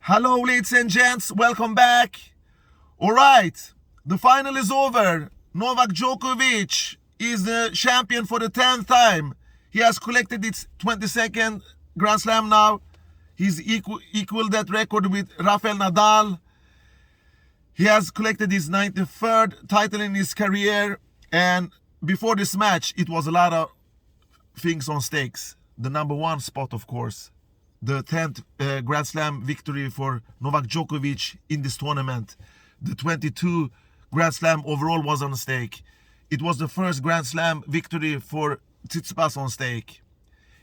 Hello, ladies and gents, welcome back. Alright, the final is over. Novak Djokovic is the champion for the 10th time. He has collected its 22nd Grand Slam now. He's equal that record with Rafael Nadal. He has collected his 93rd title in his career. And before this match, it was a lot of things on stakes. The number one spot, of course. The 10th Grand Slam victory for Novak Djokovic in this tournament. The 22 Grand Slam overall was on stake. It was the first Grand Slam victory for Tsitsipas on stake.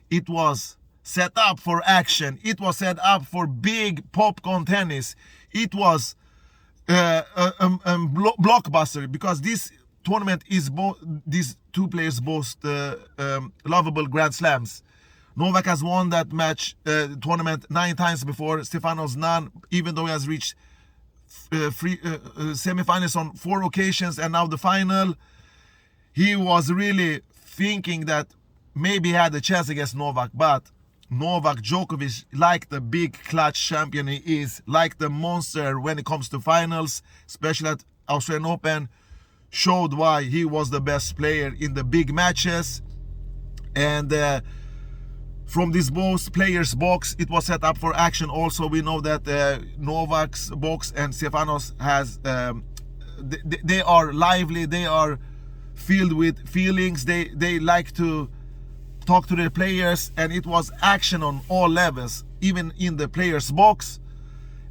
It was set up for action. It was set up for big popcorn tennis. It was a blockbuster because this tournament is both these two players boast lovable Grand Slams. Novak has won that tournament 9 times before. Stefanos none, even though he has reached semifinals on 4 occasions and now the final. He was really thinking that maybe he had a chance against Novak, but Novak Djokovic, like the big clutch champion he is, like the monster when it comes to finals, especially at Australian Open, showed why he was the best player in the big matches. And from this both players' box, it was set up for action. Also, we know that Novak's box and Stefanos has, they are lively, they are filled with feelings, they like to talk to their players, and it was action on all levels, even in the players' box.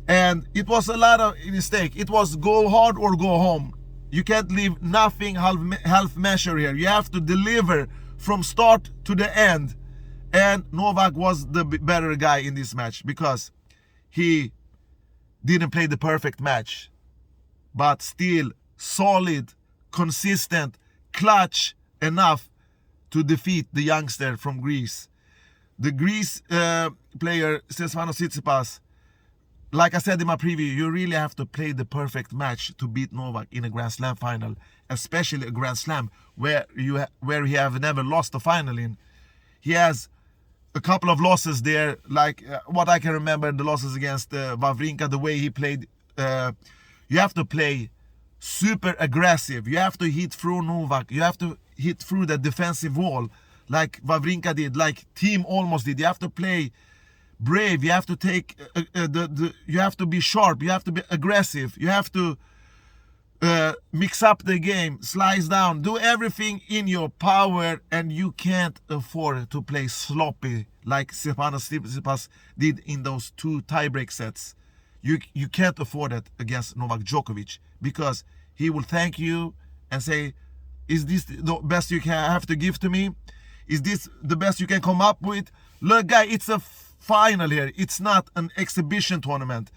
And it was a lot of mistake. It was go hard or go home. You can't leave nothing half measure here. You have to deliver from start to the end. And Novak was the better guy in this match because he didn't play the perfect match, but still solid, consistent, clutch enough to defeat the youngster from Greece. The Greece player, Stefanos Tsitsipas, like I said in my preview, you really have to play the perfect match to beat Novak in a Grand Slam final, especially a Grand Slam where he have never lost a final in. He has a couple of losses there, like what I can remember, the losses against Wawrinka, the way he played. You have to play super aggressive. You have to hit through Novak. You have to hit through the defensive wall like Wawrinka did, like Team almost did. You have to play brave. You have to take you have to be sharp. You have to be aggressive. You have to mix up the game, slice down, do everything in your power, and you can't afford to play sloppy like Stefanos Tsitsipas did in those 2 tiebreak sets. You can't afford it against Novak Djokovic because he will thank you and say, is this the best you can have to give to me? Is this the best you can come up with? Look, guy, it's a final here. It's not an exhibition tournament.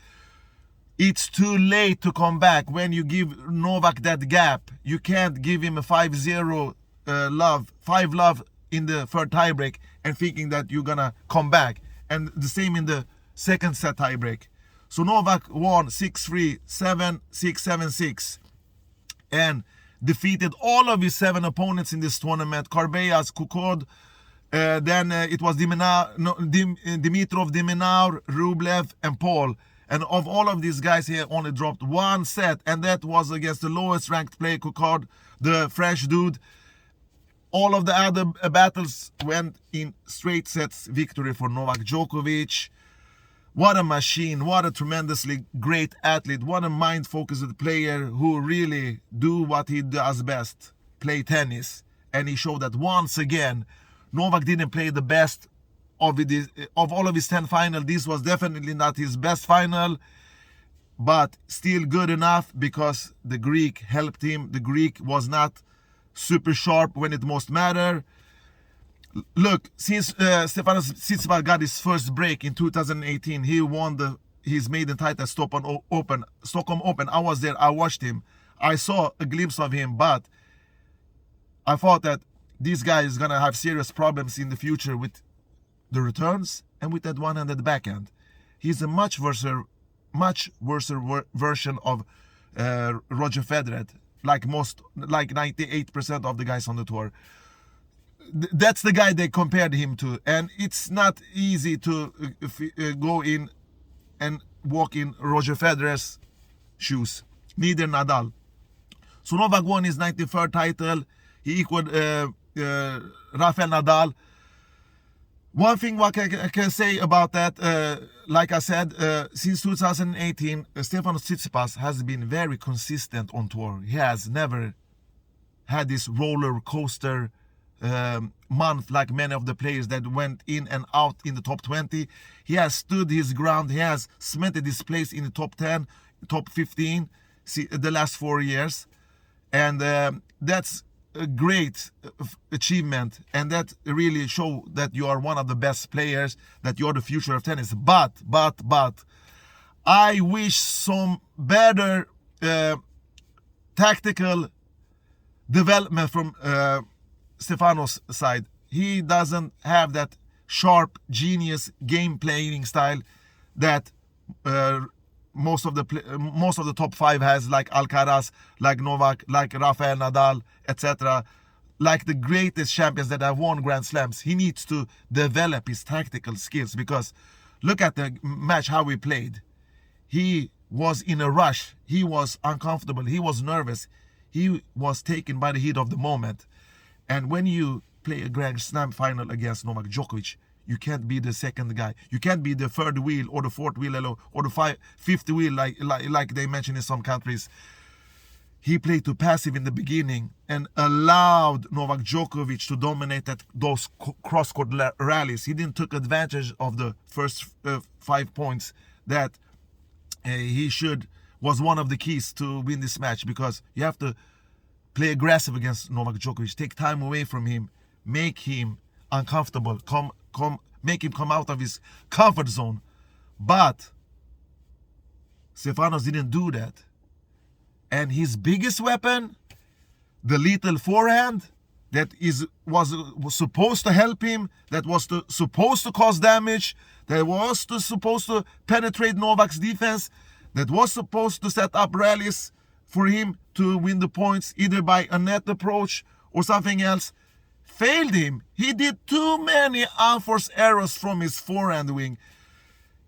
It's too late to come back when you give Novak that gap. You can't give him a 5-0 5 love in the third tiebreak and thinking that you're gonna come back. And the same in the second set tiebreak. So Novak won 6-3, 7-6, 7-6, and defeated all of his 7 opponents in this tournament. Carbeas, Kukod, then it was Dimitrov, Diminaur, Rublev, and Paul. And of all of these guys here, only dropped 1 set, and that was against the lowest ranked player, Kukod, the French dude. All of the other battles went in straight sets victory for Novak Djokovic. What a machine, what a tremendously great athlete, what a mind-focused player who really do what he does best, play tennis. And he showed that once again. Novak didn't play the best of all of his 10 finals. This was definitely not his best final, but still good enough because the Greek helped him. The Greek was not super sharp when it most mattered. Look, since Stefanos Tsitsipas got his first break in 2018, he won his maiden title at Stockholm Open. I was there, I watched him. I saw a glimpse of him, but I thought that this guy is gonna have serious problems in the future with the returns and with that one-handed backhand. He's a much worse version of Roger Federer, like 98% of the guys on the tour. That's the guy they compared him to, and it's not easy to go in and walk in Roger Federer's shoes. Neither Nadal. So Novak won his 93rd title. He equaled Rafael Nadal. One thing what I can say about that, like I said, since 2018, Stefanos Tsitsipas has been very consistent on tour. He has never had this roller coaster month like many of the players that went in and out in the top 20. He has stood his ground. He has cemented his place in the top 10, top 15 the last 4 years. And that's a great achievement, and that really show that you are one of the best players, that you're the future of tennis. But I wish some better tactical development from Stefanos' side. He doesn't have that sharp, genius game playing style that most of the top 5 has, like Alcaraz, like Novak, like Rafael Nadal, etc. Like the greatest champions that have won Grand Slams. He needs to develop his tactical skills, because look at the match, how he played. He was in a rush. He was uncomfortable. He was nervous. He was taken by the heat of the moment. And when you play a Grand Slam final against Novak Djokovic, you can't be the second guy. You can't be the third wheel or the fourth wheel or the fifth wheel like they mention in some countries. He played too passive in the beginning and allowed Novak Djokovic to dominate those cross-court rallies. He didn't take advantage of the first 5 points that he was one of the keys to win this match, because you have to play aggressive against Novak Djokovic, take time away from him, make him uncomfortable, make him come out of his comfort zone. But Stefanos didn't do that. And his biggest weapon, the lethal forehand, that was supposed to help him, that was supposed to cause damage, that was supposed to penetrate Novak's defense, that was supposed to set up rallies for him to win the points, either by a net approach or something else, failed him. He did too many unforced errors from his forehand wing.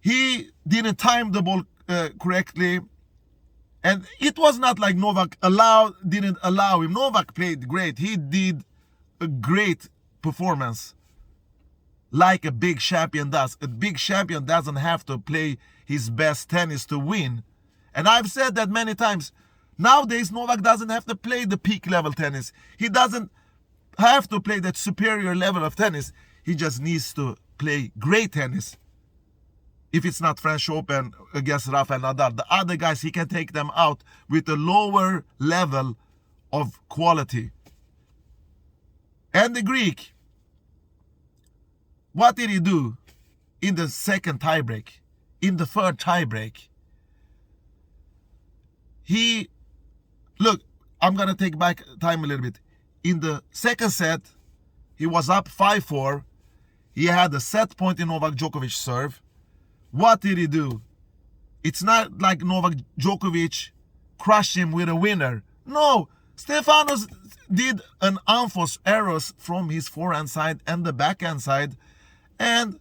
He didn't time the ball correctly. And it was not like Novak didn't allow him. Novak played great. He did a great performance, like a big champion does. A big champion doesn't have to play his best tennis to win. And I've said that many times. Nowadays, Novak doesn't have to play the peak level tennis. He doesn't have to play that superior level of tennis. He just needs to play great tennis. If it's not French Open against Rafael Nadal, the other guys, he can take them out with a lower level of quality. And the Greek, what did he do in the second tiebreak? In the third tiebreak, look, I'm going to take back time a little bit. In the second set, he was up 5-4. He had a set point in Novak Djokovic's serve. What did he do? It's not like Novak Djokovic crushed him with a winner. No, Stefanos did an unforced errors from his forehand side and the backhand side, and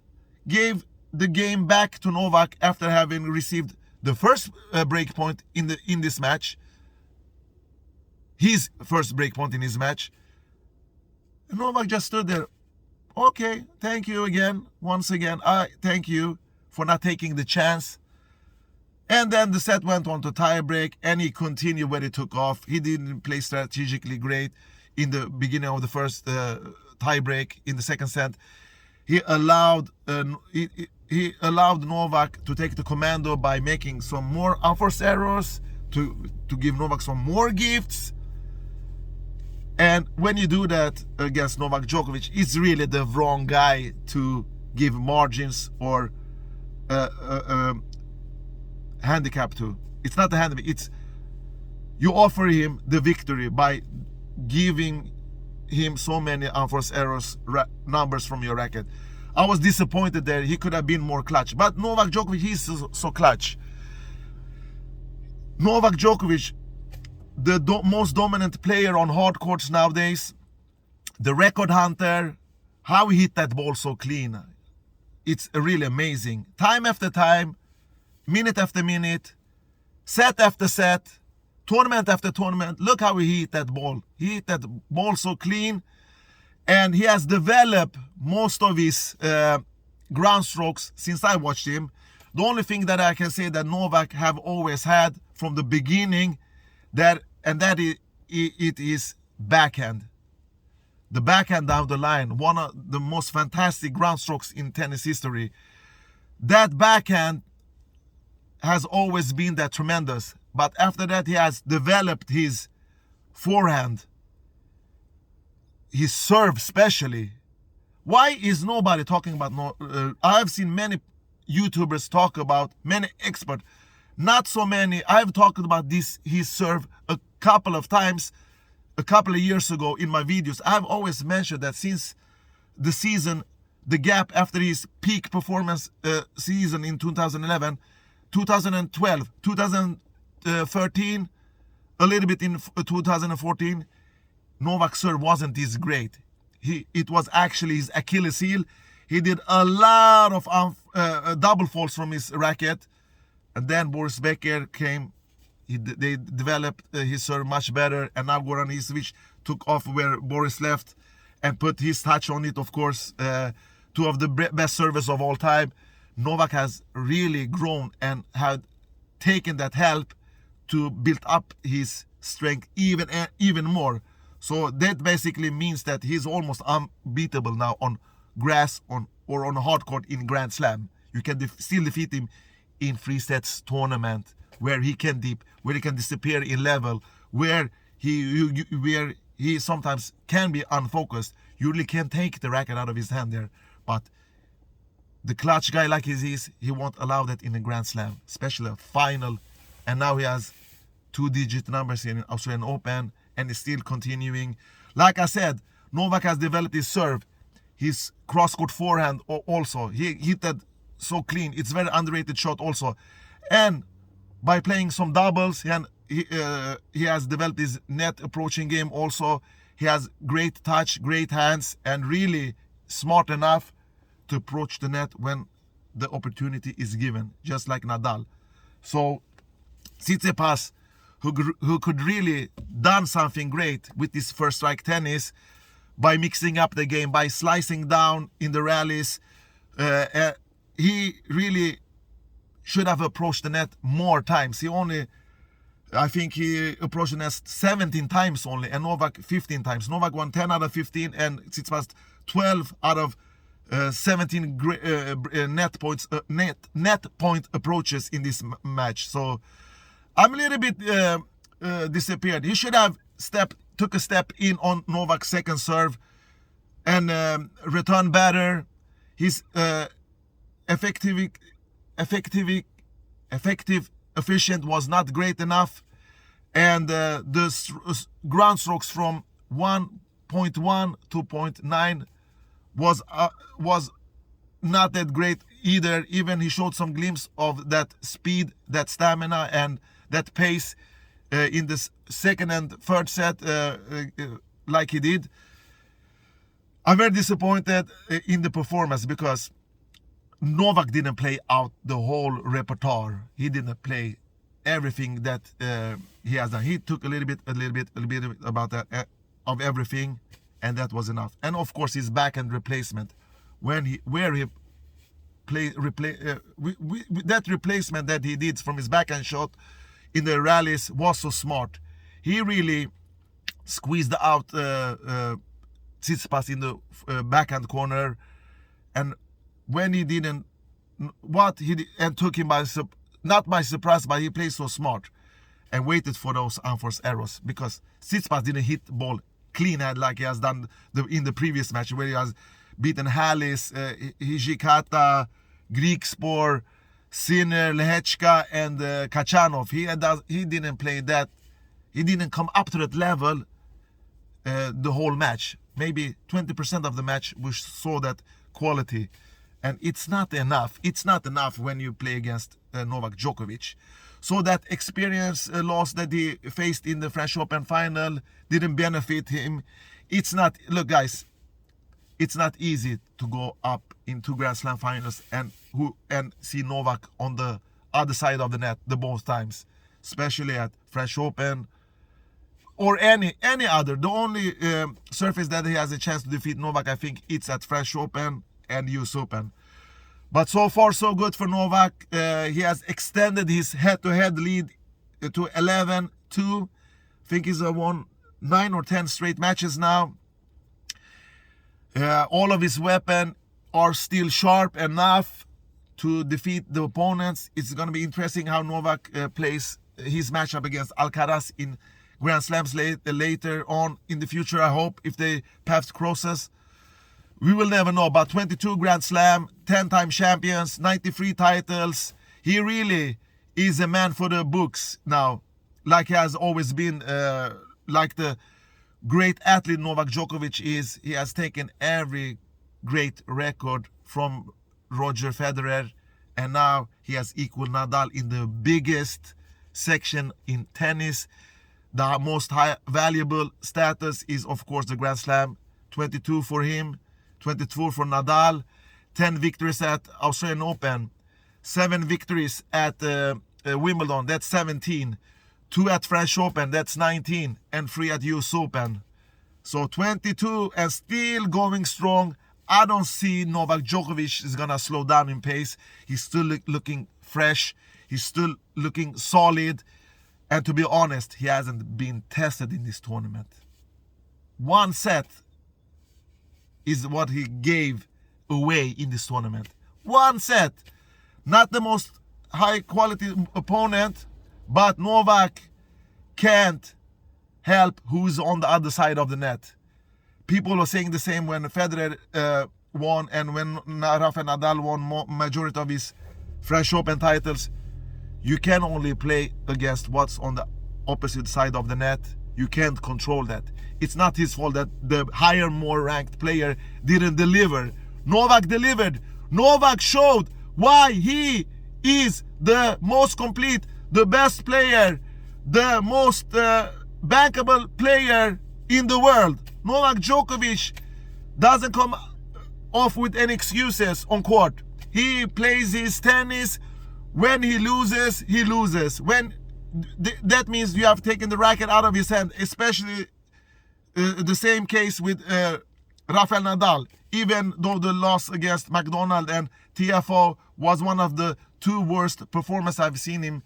gave the game back to Novak after having received the first break point in this match. His first break point in his match. And Novak just stood there. Okay, thank you again. Once again, I thank you for not taking the chance. And then the set went on to tiebreak, and he continued where it took off. He didn't play strategically great in the beginning of the first tiebreak. In the second set, he allowed Novak to take the commando by making some more unforced errors to give Novak some more gifts. And when you do that against Novak Djokovic, it's really the wrong guy to give margins or handicap to. It's not a handicap. It's you offer him the victory by giving him so many unforced errors numbers from your racket. I was disappointed there. He could have been more clutch. But Novak Djokovic, he's so clutch. Novak Djokovic, the most dominant player on hard courts nowadays, the record hunter, how he hit that ball so clean. It's really amazing. Time after time, minute after minute, set after set, tournament after tournament. Look how he hit that ball. He hit that ball so clean. And he has developed most of his ground strokes since I watched him. The only thing that I can say that Novak have always had from the beginning, it is backhand. The backhand down the line, one of the most fantastic ground strokes in tennis history. That backhand has always been that tremendous. But after that, he has developed his forehand, his serve especially. Why is nobody talking about I've seen many YouTubers talk about, many experts, not so many. I've talked about his serve a couple of times, a couple of years ago in my videos. I've always mentioned that since the season, the gap after his peak performance season in 2011, 2012, 2013, a little bit in 2014, Novak's serve wasn't this great. It was actually his Achilles heel. He did a lot of double faults from his racket. And then Boris Becker came. They developed his serve much better. And now Goran Ivkovic took off where Boris left and put his touch on it, of course. Two of the best servers of all time. Novak has really grown and had taken that help to build up his strength even more. So that basically means that he's almost unbeatable now on grass or on a hard court in Grand Slam. You can still defeat him in free sets tournament where he can disappear in level, where he sometimes can be unfocused. You really can't take the racket out of his hand there. But the clutch guy like he is, he won't allow that in a Grand Slam, especially a final. And now he has 2-digit numbers in Australian Open and is still continuing. Like I said, Novak has developed his serve, his cross-court forehand also. He hit that so clean. It's very underrated shot also. And by playing some doubles, he has developed his net approaching game also. He has great touch, great hands, and really smart enough to approach the net when the opportunity is given, just like Nadal. So Tsitsipas, who could really done something great with this first strike tennis by mixing up the game, by slicing down in the rallies. He really should have approached the net more times. I think he approached the net 17 times only, and Novak 15 times. Novak won 10 out of 15, and Tsitsipas 12 out of 17 net point approaches in this match. So I'm a little bit disappeared. He should have took a step in on Novak's second serve and returned better. His efficient was not great enough, and the ground strokes from 1.1 to 0.9 was not that great either. Even he showed some glimpse of that speed, that stamina, and that pace in the second and third set like he did. I'm very disappointed in the performance because Novak didn't play out the whole repertoire. He didn't play everything that he has done. He took a little bit about that of everything, and that was enough. And of course, his backhand replacement, that replacement that he did from his backhand shot in the rallies was so smart. He really squeezed out Tsitsipas in the backhand corner, and when he didn't, and took him not by surprise, but he played so smart and waited for those unforced errors, because Tsitsipas didn't hit the ball clean head like he has done in the previous match, where he has beaten Hallis, Hijikata, Griekspoor, Sinner, Lehechka, and Kachanov. He didn't play that. He didn't come up to that level the whole match. Maybe 20% of the match we saw that quality. And it's not enough. It's not enough when you play against Novak Djokovic. So that experience loss that he faced in the French Open final didn't benefit him. Look guys, it's not easy to go up into Grand Slam finals and see Novak on the other side of the net the most times, especially at French Open or any other. The only surface that he has a chance to defeat Novak, I think it's at French Open and US Open. But so far so good for Novak. He has extended his head-to-head lead to 11-2. I think he's won 9 or 10 straight matches now. All of his weapons are still sharp enough to defeat the opponents. It's going to be interesting how Novak plays his matchup against Alcaraz in Grand Slams later on in the future, I hope, if they paths crosses. We will never know. But 22 Grand Slam, 10-time champions, 93 titles. He really is a man for the books now, like he has always been, like the great athlete Novak Djokovic is. He has taken every great record from Roger Federer, and now he has equaled Nadal in the biggest section in tennis. The most valuable status is, of course, the Grand Slam. 22 for him, 22 for Nadal, 10 victories at Australian Open, 7 victories at Wimbledon, that's 17, 2 at French Open, that's 19, and 3 at US Open. So 22 and still going strong. I don't see Novak Djokovic is gonna slow down in pace. He's still looking fresh. He's still looking solid. And to be honest, he hasn't been tested in this tournament. One set is what he gave away in this tournament. One set. Not the most high quality opponent, but Novak can't help who's on the other side of the net. People were saying the same when Federer won and when Rafael Nadal won majority of his French Open titles. You can only play against what's on the opposite side of the net. You can't control that. It's not his fault that the higher, more ranked player didn't deliver. Novak delivered. Novak showed why he is the most complete, the best player, the most bankable player in the world. Novak Djokovic doesn't come off with any excuses on court. He plays his tennis. When he loses, he loses. When that means you have taken the racket out of his hand, especially the same case with Rafael Nadal. Even though the loss against McDonald and TFO was one of the 2 worst performances I've seen him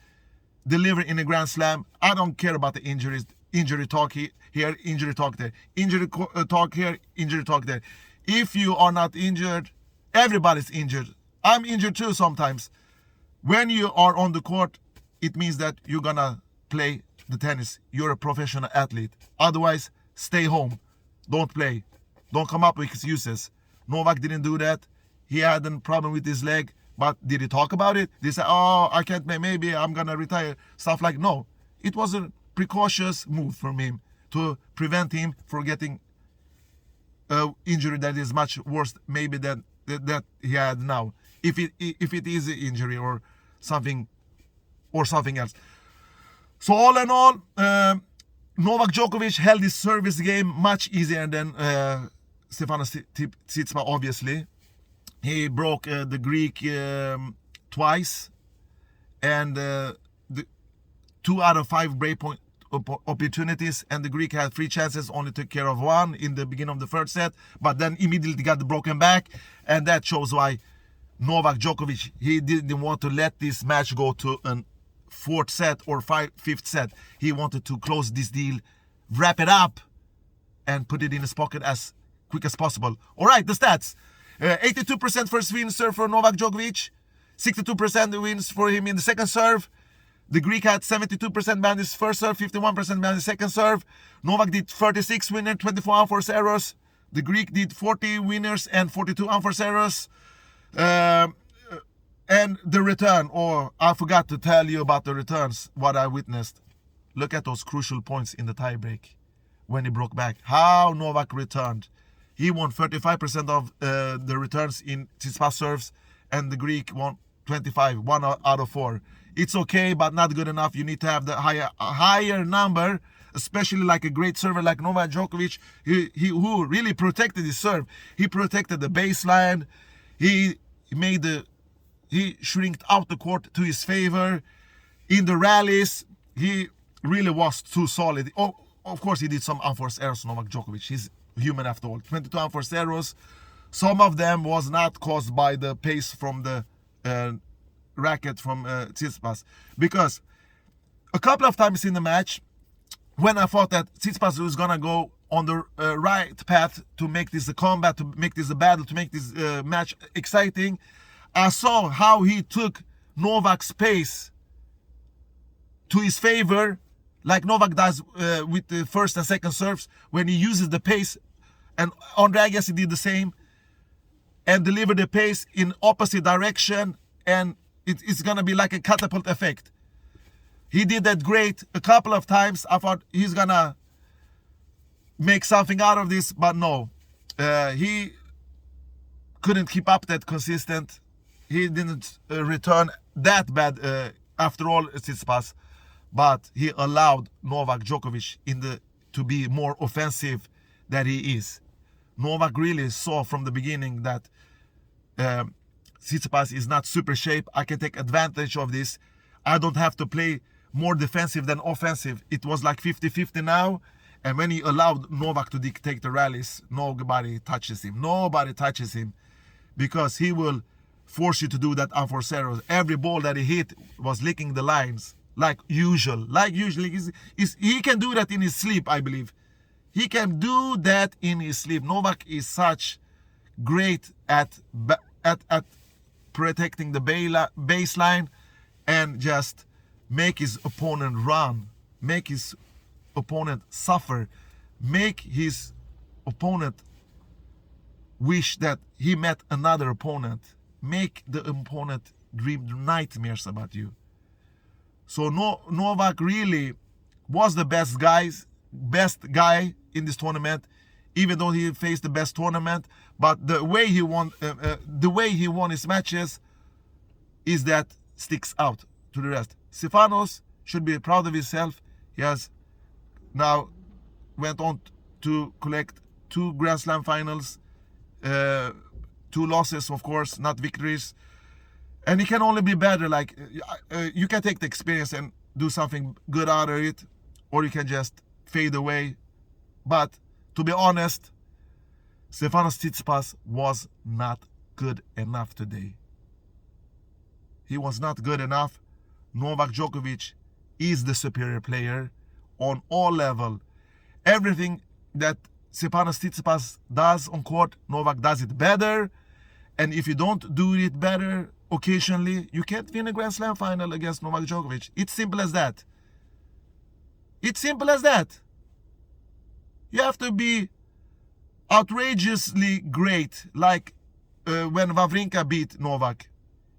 deliver in a Grand Slam, I don't care about the injuries. Injury talk here, injury talk there. Injury talk here, injury talk there. If you are not injured, everybody's injured. I'm injured too sometimes. When you are on the court, it means that you're gonna play the tennis. You're a professional athlete. Otherwise, stay home. Don't play. Don't come up with excuses. Novak didn't do that. He had a problem with his leg, but did he talk about it? Did he say, oh, I can't play, maybe I'm gonna retire? Stuff like, no. It was a precautious move from him to prevent him from getting an injury that is much worse maybe than that he had now. If it is an injury or something else. So all in all, Novak Djokovic held his service game much easier than Stefanos Tsitsipas, obviously. He broke the Greek twice, and the 2 out of 5 breakpoint opportunities, and the Greek had 3 chances, only took care of 1 in the beginning of the third set, but then immediately got the broken back, and that shows why Novak Djokovic, he didn't want to let this match go to a 4th set or 5th set. He wanted to close this deal, wrap it up, and put it in his pocket as quick as possible. All right, the stats. 82% first win serve for Novak Djokovic. 62% wins for him in the second serve. The Greek had 72% behind his first serve, 51% behind his second serve. Novak did 36 winners, 24 unforced errors. The Greek did 40 winners and 42 unforced errors. And the return, I forgot to tell you about the returns, what I witnessed. Look at those crucial points in the tiebreak when he broke back. How Novak returned. He won 35% of the returns in Tsitsipas serves, and the Greek won 25, 1 out of 4. It's okay, but not good enough. You need to have the higher number, especially like a great server like Novak Djokovic, who really protected his serve. He protected the baseline. He made the he shrinked out the court to his favor. In the rallies, he really was too solid. Oh, of course, he did some unforced errors, Novak Djokovic. He's human after all. 22 unforced errors. Some of them was not caused by the pace from the racket from Tsitsipas. Because a couple of times in the match, when I thought that Tsitsipas was going to go on the right path to make this a combat, to make this a battle, to make this match exciting, I saw how he took Novak's pace to his favor, like Novak does with the first and second serves, when he uses the pace. And Andre Agassi did the same and delivered the pace in opposite direction, and it's going to be like a catapult effect. He did that great a couple of times. I thought he's going to make something out of this, but no. He couldn't keep up that consistent. He didn't return that bad after all, Tsitsipas. But he allowed Novak Djokovic to be more offensive than he is. Novak really saw from the beginning that Tsitsipas is not super shape. I can take advantage of this. I don't have to play more defensive than offensive. It was like 50-50 now. And when he allowed Novak to dictate the rallies, nobody touches him. Nobody touches him, because he will force you to do that unforced errors. Every ball that he hit was licking the lines. Like usual. He can do that in his sleep, I believe. He can do that in his sleep. Novak is such great at protecting the baseline and just make his opponent run, make his opponent suffer, make his opponent wish that he met another opponent, make the opponent dream nightmares about you. So Novak really was the best guy in this tournament, even though he faced the best tournament. But the way he won his matches is that sticks out to the rest. Stefanos should be proud of himself. He has now went on to collect 2 Grand Slam finals, 2 losses, of course, not victories. And he can only be better. Like you can take the experience and do something good out of it, or you can just fade away. But to be honest, Stefanos Tsitsipas was not good enough today. He was not good enough. Novak Djokovic is the superior player on all levels. Everything that Stefanos Tsitsipas does on court, Novak does it better. And if you don't do it better occasionally, you can't win a Grand Slam final against Novak Djokovic. It's simple as that. It's simple as that. You have to be outrageously great, like when Wawrinka beat Novak.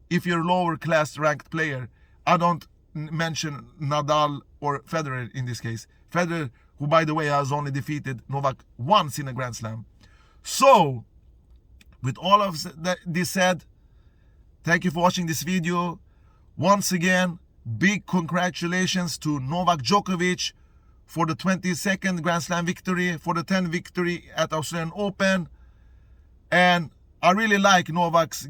If you're a lower class ranked player, I don't mention Nadal or Federer in this case. Federer, who by the way has only defeated Novak once in a Grand Slam. So, with all of this said, thank you for watching this video. Once again, big congratulations to Novak Djokovic for the 22nd Grand Slam victory, for the 10th victory at Australian Open. And I really like Novak's